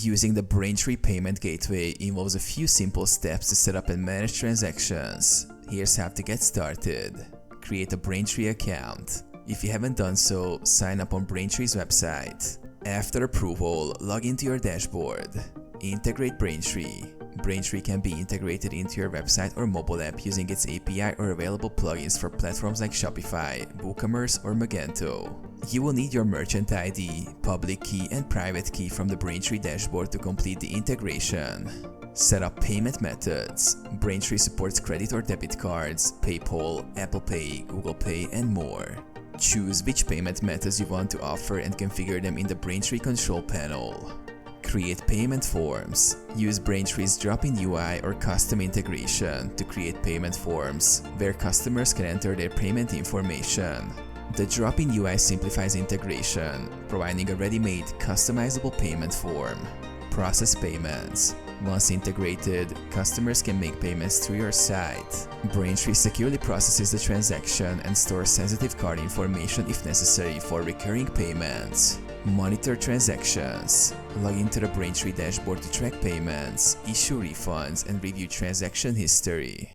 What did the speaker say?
Using the Braintree payment gateway involves a few simple steps to set up and manage transactions. Here's how to get started. Create a Braintree account. If you haven't done so, sign up on Braintree's website. After approval, log into your dashboard. Integrate Braintree. Braintree can be integrated into your website or mobile app using its API or available plugins for platforms like Shopify, WooCommerce, or Magento. You will need your merchant ID, public key, and private key from the Braintree dashboard to complete the integration. Set up payment methods. Braintree supports credit or debit cards, PayPal, Apple Pay, Google Pay, and more. Choose which payment methods you want to offer and configure them in the Braintree control panel. Create payment forms. Use Braintree's drop-in UI or custom integration to create payment forms, where customers can enter their payment information. The drop-in UI simplifies integration, providing a ready-made, customizable payment form. Process payments. Once integrated, customers can make payments through your site. Braintree securely processes the transaction and stores sensitive card information if necessary for recurring payments. Monitor transactions. Log into the Braintree dashboard to track payments, issue refunds, and review transaction history.